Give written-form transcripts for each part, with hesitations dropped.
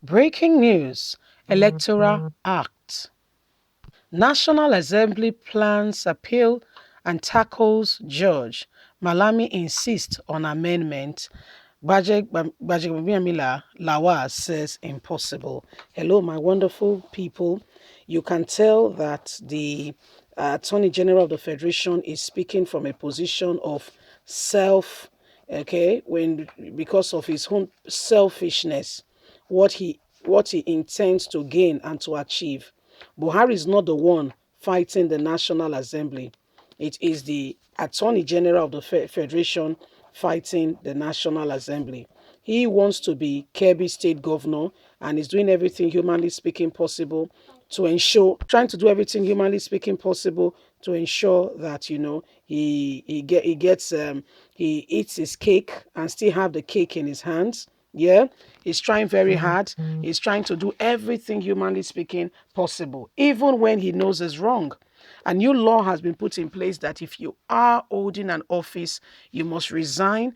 Breaking news, Electoral Act. National Assembly plans appeal and tackles Judge. Malami insists on amendment. Gbajebiamila Lawan says impossible. Hello, my wonderful people. You can tell that the Attorney General of the Federation is speaking from a position of self, okay, when because of his own selfishness, what he intends to gain and to achieve. Buhari is not the one fighting the National Assembly. It is the Attorney General of the Federation fighting the National Assembly. He wants to be Kebbi State Governor and is doing everything humanly speaking possible to ensure, trying to do everything humanly speaking possible to ensure that he eats his cake and still have the cake in his hands. Yeah, he's trying very hard. He's trying to do everything humanly speaking possible, even when he knows it's wrong. A new law has been put in place that if you are holding an office, you must resign.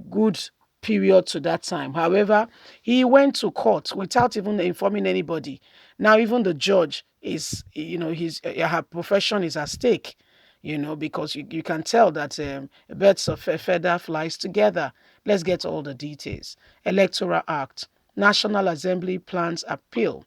Good period to that time. However, he went to court without even informing anybody. Now, even the judge is, her profession is at stake, because you can tell that birds of a feather flies together. Let's get all the details. Electoral Act. National Assembly plans appeal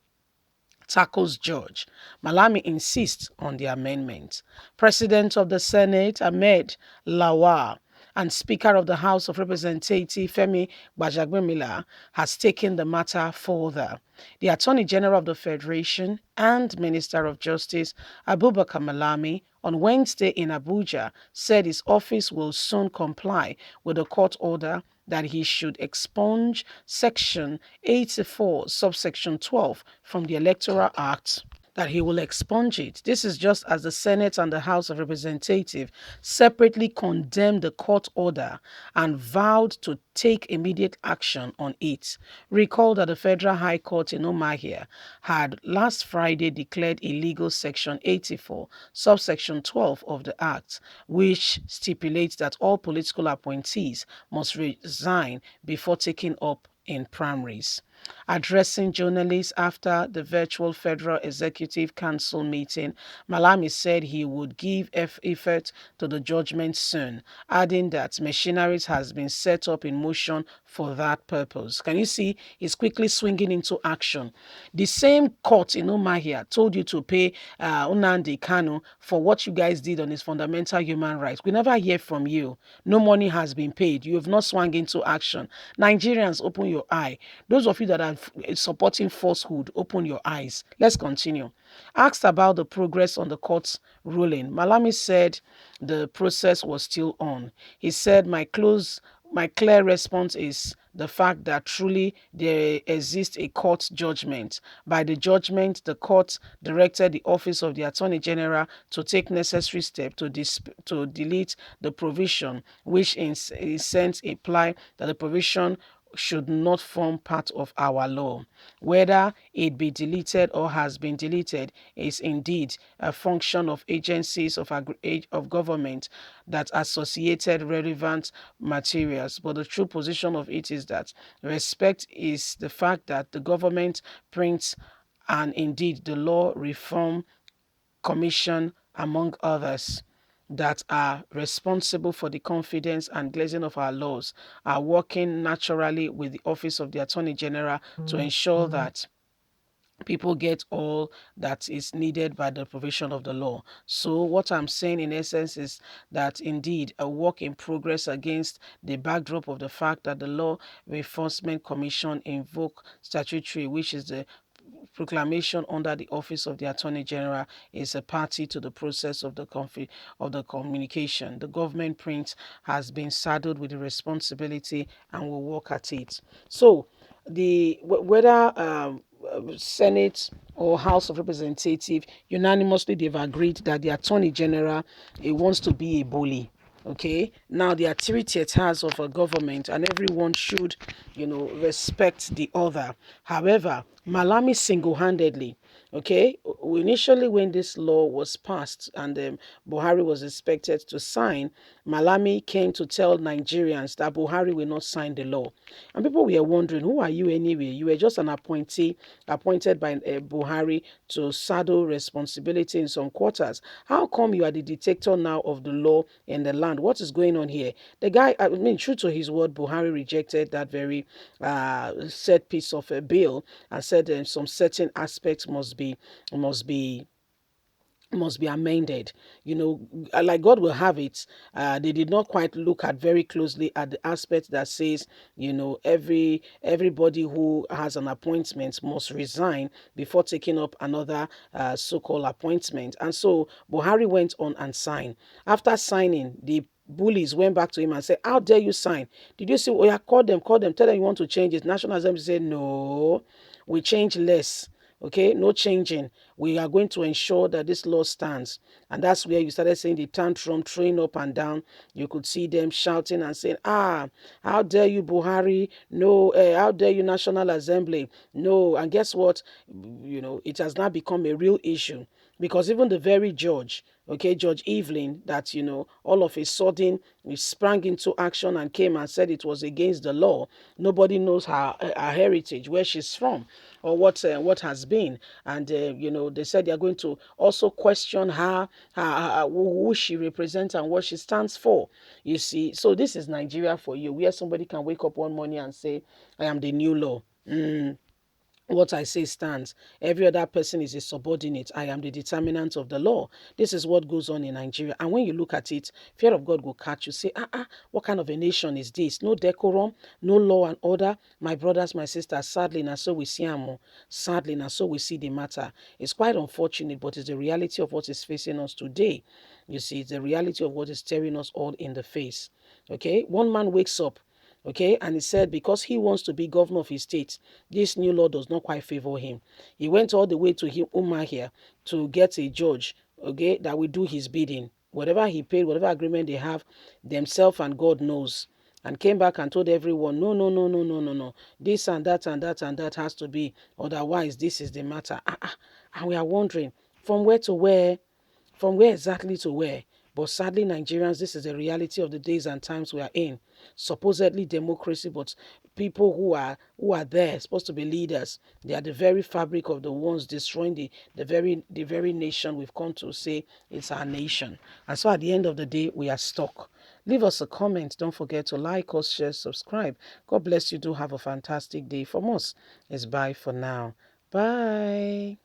tackles George. Malami insists on the amendment. President of the Senate, Ahmed Lawan, and Speaker of the House of Representatives, Femi Gbajebiamila, has taken the matter further. The Attorney General of the Federation and Minister of Justice, Abubakar Malami, on Wednesday in Abuja, said his office will soon comply with the court order that he should expunge Section 84, subsection 12 from the Electoral Act, that he will expunge it. This is just as the Senate and the House of Representatives separately condemned the court order and vowed to take immediate action on it. Recall that the Federal High Court in Umahia had last Friday declared illegal Section 84, subsection 12 of the Act, which stipulates that all political appointees must resign before taking up in primaries. Addressing journalists after the virtual Federal Executive Council meeting, Malami said he would give effect to the judgment soon, adding that machinery has been set up in motion for that purpose. Can you see? He's quickly swinging into action. The same court in Umahia told you to pay Nnamdi Kanu for what you guys did on his fundamental human rights. We never hear from you. No money has been paid. You have not swung into action. Nigerians, open your eye. Those of you that are supporting falsehood, open your eyes. Let's continue. Asked about the progress on the court's ruling, Malami said the process was still on. He said, my clear response is the fact that truly there exists a court judgment. By the judgment, the court directed the Office of the Attorney General to take necessary steps to delete the provision, which in a sense imply that the provision should not form part of our law. Whether it be deleted or has been deleted is indeed a function of agencies of government that associated relevant materials. But the true position of it is that respect is the fact that the government prints and indeed the Law Reform Commission, among others, that are responsible for the confidence and glazing of our laws are working naturally with the Office of the Attorney General to ensure that people get all that is needed by the provision of the law. So what I'm saying in essence is that indeed a work in progress against the backdrop of the fact that the Law Enforcement Commission invoke statutory, which is the proclamation under the Office of the Attorney General, is a party to the process of the communication. The government print has been saddled with the responsibility and will work at it. So whether Senate or House of Representatives, unanimously they've agreed that the Attorney General, he wants to be a bully. Okay, now there are three tiers of a government, and everyone should, respect the other. However, Malami single-handedly, okay, initially when this law was passed and Buhari was expected to sign, Malami came to tell Nigerians that Buhari will not sign the law. And people were wondering, who are you anyway? You were just an appointee appointed by Buhari to saddle responsibility in some quarters. How come you are the dictator now of the law in the land? What is going on here? The guy, I mean, true to his word, Buhari rejected that very set piece of a bill and said some certain aspects must be amended. Like God will have it. They did not quite look at very closely at the aspect that says, everybody who has an appointment must resign before taking up another so-called appointment. And so Buhari went on and signed. After signing, the bullies went back to him and said, how dare you sign? Did you see? Oh, yeah, call them, tell them you want to change it. National Assembly said, no, we change less. Okay, no changing. We are going to ensure that this law stands. And that's where you started seeing the tantrum throwing up and down. You could see them shouting and saying, how dare you, Buhari? No, how dare you, National Assembly? No. And guess what? It has now become a real issue, because even the very judge, okay, Judge Evelyn, that, all of a sudden we sprang into action and came and said it was against the law. Nobody knows her heritage, where she's from, or what has been. And, they said they are going to also question who she represents and what she stands for. You see, so this is Nigeria for you, where somebody can wake up one morning and say, I am the new law. What I say stands. Every other person is a subordinate. I am the determinant of the law. This is what goes on in Nigeria. And when you look at it, fear of God will catch you. Say, what kind of a nation is this? No decorum, no law and order. My brothers, my sisters, sadly, now so we see Amo. Sadly, now so we see the matter. It's quite unfortunate, but it's the reality of what is facing us today. You see, it's the reality of what is staring us all in the face. Okay? One man wakes up. Okay, and he said because he wants to be governor of his state, this new law does not quite favor him. He went all the way to Umahia to get a judge, okay, that will do his bidding. Whatever he paid, whatever agreement they have, themselves and God knows. And came back and told everyone, no, no, no, no, no, no, no. This and that and that and that has to be. Otherwise, this is the matter. And we are wondering, from where to where? From where exactly to where? But sadly, Nigerians, this is the reality of the days and times we are in. Supposedly democracy, but people who are there, supposed to be leaders, they are the very fabric of the ones destroying the very nation we've come to say it's our nation. And so at the end of the day, we are stuck. Leave us a comment. Don't forget to like us, share, subscribe. God bless you. Do have a fantastic day. From us, it's bye for now. Bye.